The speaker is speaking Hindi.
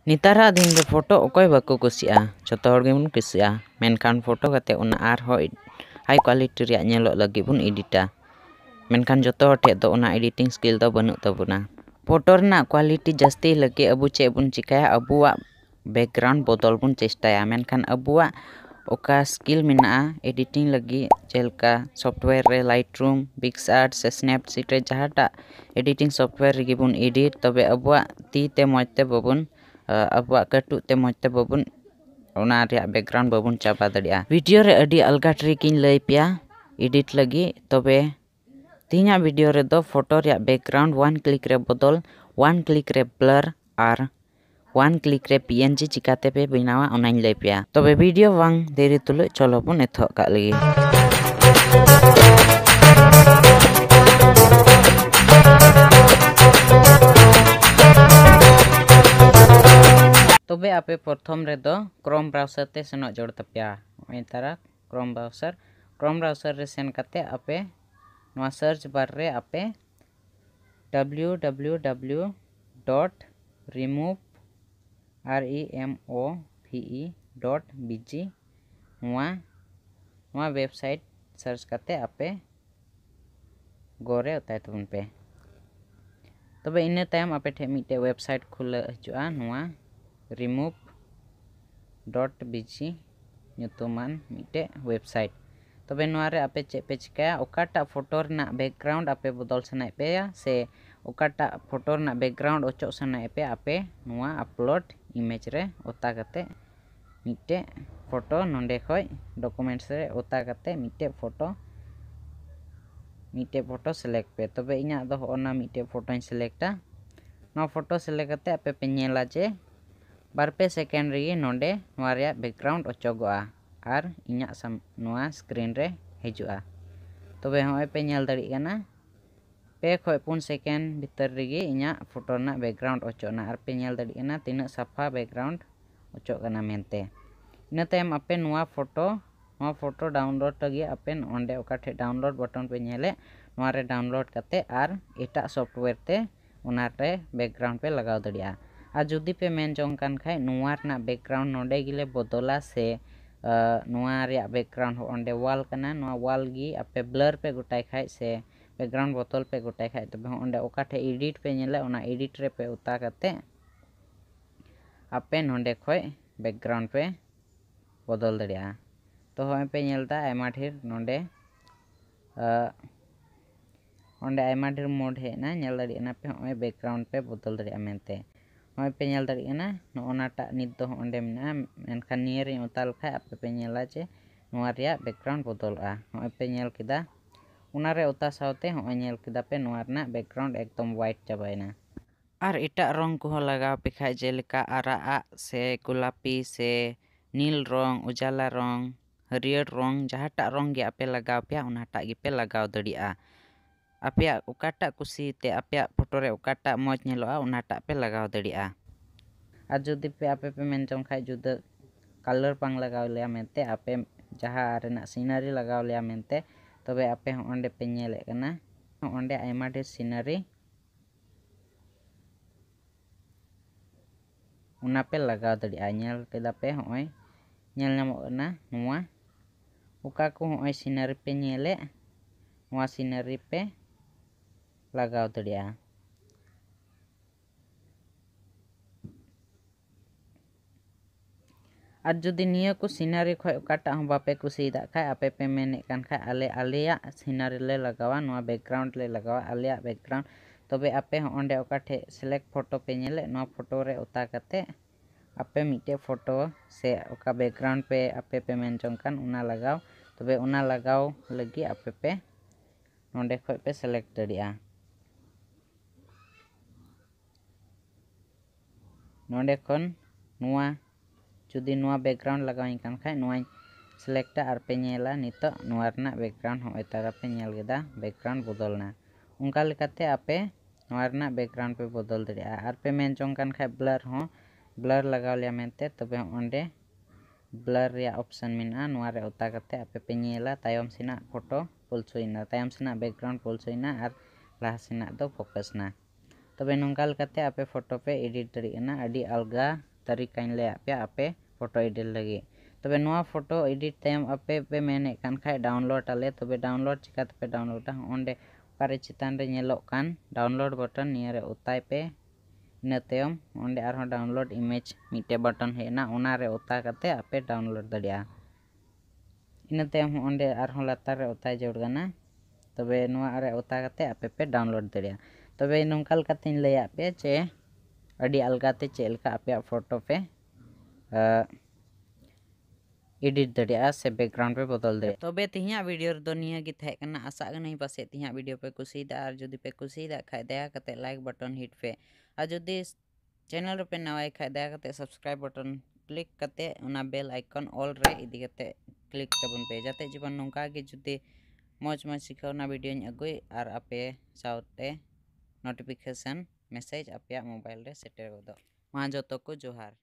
नितारा दिन रे फोटो अकोय बाको कुसिया जतो हर गेबुन कुसिया मेनखान फोटो कते उना आर हो हाई क्वालिटी रे नेलो लगी बुन एडिटा मेनखान जतो हर ठे दो उना एडिटिंग स्किल दो बनु तबुना फोटो रना क्वालिटी जस्ती लगे अबु चे बुन चिकाया अबुआ बैकग्राउंड बदल बुन चेष्टाया मेनखान अबुआ ओका स्किल मेना एडिटिंग लगी जेलका सॉफ्टवेयर रे लाइटरूम पिक्सआर्ट से स्नैपसीड रे जहाटा एडिटिंग सॉफ्टवेयर रे बुन एडिट तबे अबुआ ती ते मजते बबुन अबुआ कटु ते मजते बबुन ओना रे बैकग्राउंड बबुन चाबा दड़िया वीडियो रे अडी अलगा ट्रिक इन लई पिया एडिट लगी तबे तीना वीडियो रे दो फोटो रे बैकग्राउंड वन क्लिक रे बदल वन क्लिक रे ब्लर आर वन क्लिक रे पीएनजी चिकाते पे बनावा ओनाइन लई पिया तबे वीडियो वांग देरी तुले चलो बुन एथो का लगी तबे आपे प्रथम रे दो क्रोम ब्राउजर ते सेनो जोड़ तपिया तारा क्रोम ब्राउजर रे सेन कते आपे नवा सर्च बार रे आपे www.remove.bg नवा वेबसाइट सर्च कते आपे गोरे उताय तबन पे तबे इने तायम आपे ठे मिटे वेबसाइट खुले हजुआ नवा remove.bg nyutuman मिटे वेबसाइट तबे नोआरे आपे चे पे चिकाया ओकाटा फोटो रना बैकग्राउंड आपे बदल सनाय पे से ओकाटा फोटो रना बैकग्राउंड ओचो सनाय पे आपे नोआ अपलोड इमेज रे ओता कते मिटे फोटो नोंडे खय डॉक्यूमेंट्स रे ओता कते मिटे फोटो सेलेक्ट पे तबे इना दो ओना मिटे फोटो इन सेलेक्टा नो फोटो सेलेक्ट कते आपे पे नेला जे बारपे सेकेंड रे नोंडे नोआ रे बैकग्राउंड ओचोगोआ आर इना नोआ स्क्रीन रे हिजुआ तबे होय पे नेल दाड़ी गाना पे खय 4 सेकेंड भीतर रेगे इना फोटो ना बैकग्राउंड ओचोना आर पे नेल दाड़ी गाना तिना साफा बैकग्राउंड ओचो गाना मेनते इना तायम आपे नोआ फोटो डाउनलोड लगी आपे ओंडे ओका ठे डाउनलोड बटन पे नेले नोआ रे डाउनलोड कते आर एटा सॉफ्टवेयर ते ओना रे बैकग्राउंड पे लगाव दाड़िया आ जुदी पे मेन जोंकान खाय नोआ रना बैकग्राउंड नोंडे गिले बदला से नोआ रे बैकग्राउंड ओंडे वॉल कना नोआ वॉल गी आपे ब्लर पे गोटाय खाय से बैकग्राउंड बोतल पे गोटाय खाय तबे ओंडे ओका ठे एडिट पे नेले ओना एडिट रे पे उता कते आपे नोंडे खय बैकग्राउंड पे बदल दाड़िया तो होय पे नेलदा आयमा ढेर नोंडे ओंडे आयमा ढेर मोड हेना नेल दाड़िया पे होय बैकग्राउंड पे बदल दाड़िया मेनते होय पे नेल दाड़िया नोनाटा नित दो ओंडे मेना मेनखान नियर रे उताल खाय आपे पे नेला जे नोआ रे बैकग्राउंड बदलआ होय पे नेल किदा उना रे उता सावते होय नेल किदा पे नोआ रना बैकग्राउंड एकदम व्हाइट चाबायना आर एटा रंग को लगाव पे खाय जेलेका आरा से गुलापी से नील रंग उजाला रंग हरियर रंग जहाटा रंग गे आपे लगाव पे उनाटा गे पे लगाव दड़िया आपे ओकाटा कुसी ते आपे फोटो रे ओकाटा मज नेलोआ उनाटा पे लगाव दड़िया आ जुदी पे आपे पे मेन जों खाय जुदा कलर पांग लगाव लिया मेनते आपे जहा रेना सीनरी लगाव लिया मेनते तबे आपे ओंडे पे नेले कना ओंडे आयमा ढेर सीनरी उना पे लगाव दड़िया नेल केदा पे होय नेल नामोना नोआ ओका को होय सीनरी पे नेले नोआ सीनरी पे लगाव दड़िया आज जुदी निया को सीनरी खय ओकाटा हम बापे कुसीदा खाय आपे पे मेने कान खाय आलेया सीनरी ले लगावा नोआ बैकग्राउंड ले लगावा आलेया बैकग्राउंड तबे आपे ओंडे ओकाठे सिलेक्ट फोटो पे नेले नोआ फोटो रे उता कते आपे मिटे फोटो से ओका बैकग्राउंड पे आपे पे मेन जोंकान उना लगाव तबे उना लगाव लगी आपे पे नोंडे खय पे सिलेक्ट दड़िया नोंडे खन नोआ जुदी नोआ बैकग्राउंड लगाव कान खाय नोआ सिलेक्ट आर पे नेला नितो नोआ रना बैकग्राउंड होय तारा पे नेल गेदा बैकग्राउंड बदलना उनका लेकाते आपे नोआ रना बैकग्राउंड पे बदल दड़िया आर पे मेन जोंकान खाय ब्लर लगाव लिया मेनते तबे ओंडे ब्लर रे ऑप्शन मेना नोआ रे उता कते आपे पे नेला तायम सेना फोटो पुलसुइना तायम सेना बैकग्राउंड पुलसुइना आर लाहा सेना दो फोकस ना तबे नोंका लेकाते आपे फोटो पे एडिट दड़ियाना अडी अलगा तरीका ले पे आपे फोटो एडिट लगे तबे नोआ फोटो एडिट तयम आपे पे मेने कान खाय डाउनलोड आले तबे डाउनलोड चिका पे डाउनलोड ओंडे पारे चितान रे नेलो कान डाउनलोड बटन निया रे उताय पे इन तयम ओंडे आरहों डाउनलोड इमेज मिटे बटन हेना ओना रे उता कते आपे डाउनलोड दड़िया इन तयम ओंडे आरहों लातार रे उताय जोड़गाना तबे नोआ रे उता कते आपे पे डाउनलोड दड़िया तबे नोंकाल कते लैया पे चे अड़ी अलगाते चेलका आपे फोटो पे एडिट दड़िया से बैकग्राउंड पे बदल दे तबे तिहिया वीडियो रे दुनिया गी थाहे कना आशा नहीं पासे तिहिया वीडियो पे कुसीदा और जदि पे कुसीदा खाय दया कते लाइक बटन हिट पे और जदि चैनल पे नवाय खाय दया कते सब्सक्राइब बटन क्लिक कते उना बेल आइकन ऑल रे इदी कते क्लिक तबन पे जाते जीवन नोंका गे जदि मौज मौज सिखावना वीडियो अगुई और आपे साउते नोटिफिकेशन मैसेज आपे मोबाइल रे सेटर गदो मा जतो को जोहार।